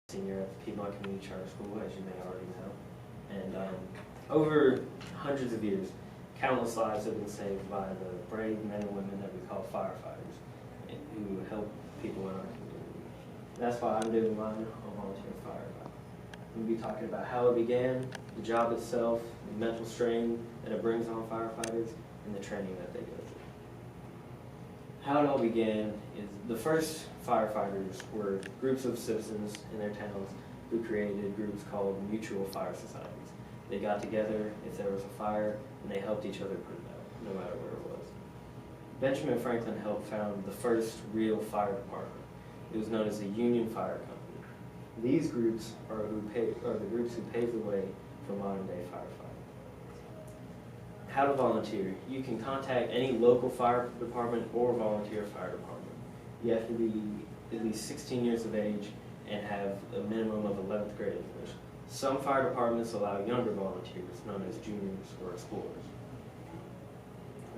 Senior at the Piedmont Community Charter School, as you may already know. And over hundreds of years, countless lives have been saved by the brave men and women that we call firefighters, who help people in our community. That's why I'm doing mine on volunteer firefighter. We'll be talking about how it began, the job itself, the mental strain that it brings on firefighters, and the training that they go through. How it all began is the first firefighters were groups of citizens in their towns who created groups called mutual fire societies. They got together if there was a fire, and they helped each other put it out, no matter where it was. Benjamin Franklin helped found the first real fire department. It was known as the Union Fire Company. These groups are the groups who paved the way for modern-day firefighting. How to volunteer. You can contact any local fire department or volunteer fire department. You have to be at least 16 years of age and have a minimum of 11th grade English. Some fire departments allow younger volunteers, known as juniors or explorers.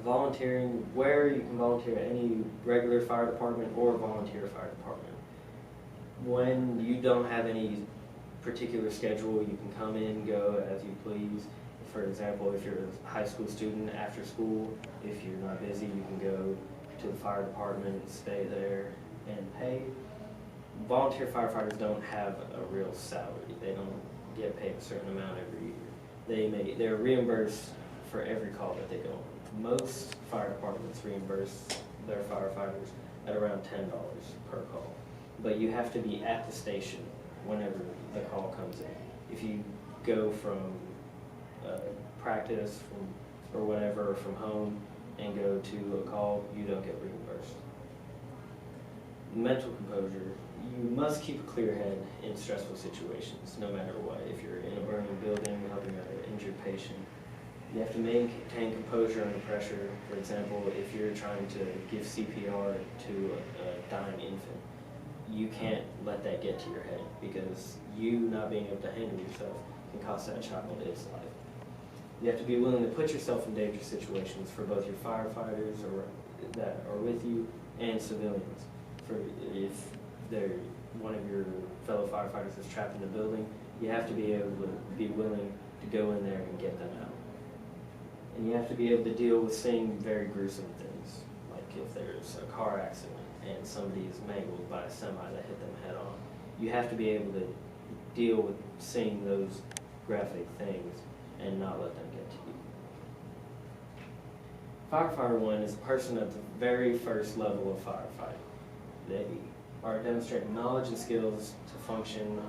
Volunteering, where you can volunteer at any regular fire department or volunteer fire department. When you don't have any particular schedule, you can come in, go as you please. For example, if you're a high school student after school, if you're not busy, you can go to the fire department, stay there, and pay. Volunteer firefighters don't have a real salary. They don't get paid a certain amount every year. They're reimbursed for every call that they go on. Most fire departments reimburse their firefighters at around $10 per call. But you have to be at the station whenever the call comes in. If you go from practice or whatever from home and go to a call, you don't get reimbursed. Mental composure. You must keep a clear head in stressful situations, no matter what. If you're in a burning building helping an injured patient, you have to maintain composure under pressure. For example, if you're trying to give CPR to a dying infant, you can't let that get to your head, because you not being able to handle yourself can cost that child its life. You have to be willing to put yourself in dangerous situations for both your firefighters that are with you and civilians. For if one of your fellow firefighters is trapped in the building, you have to be able to be willing to go in there and get them out. And you have to be able to deal with seeing very gruesome things, like if there's a car accident and somebody is mangled by a semi that hit them head on. You have to be able to deal with seeing those graphic things and not let them get to you. Firefighter 1 is a person at the very first level of firefighting. They are demonstrating knowledge and skills to function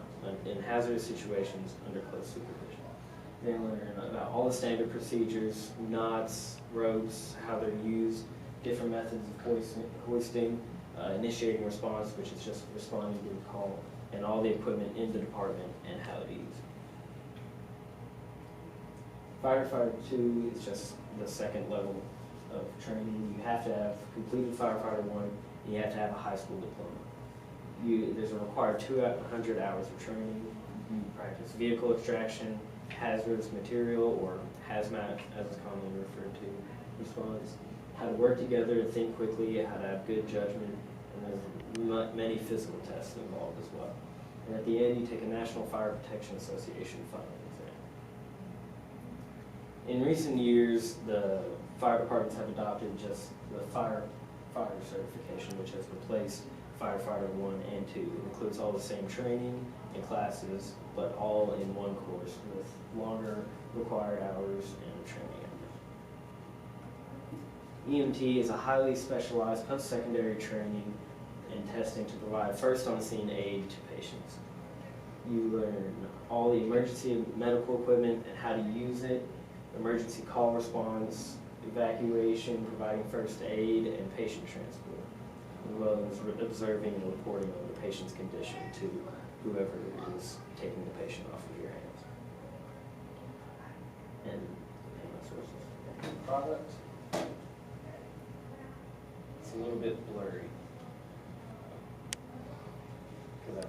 in hazardous situations under close supervision. They learn about all the standard procedures, knots, ropes, how they're used, different methods of hoisting, initiating response, which is just responding to the call, and all the equipment in the department and how to use it. Firefighter 2 is just the second level of training. You have to have completed Firefighter 1, and you have to have a high school diploma. There's a required 200 hours of training. You practice vehicle extraction, hazardous material, or hazmat, as it's commonly referred to, response, how to work together, think quickly, how to have good judgment, and there's many physical tests involved as well. And at the end, you take a National Fire Protection Association final exam. In recent years, the fire departments have adopted just the firefighter certification, which has replaced Firefighter 1 and 2. It includes all the same training and classes, but all in one course with longer required hours and training hours. EMT is a highly specialized post-secondary training and testing to provide first-on-scene aid to patients. You learn all the emergency medical equipment and how to use it, emergency call response, evacuation, providing first aid, and patient transport, as well as observing and reporting on the patient's condition to whoever is taking the patient off of your hands. And sources. Product. It's a little bit blurry because I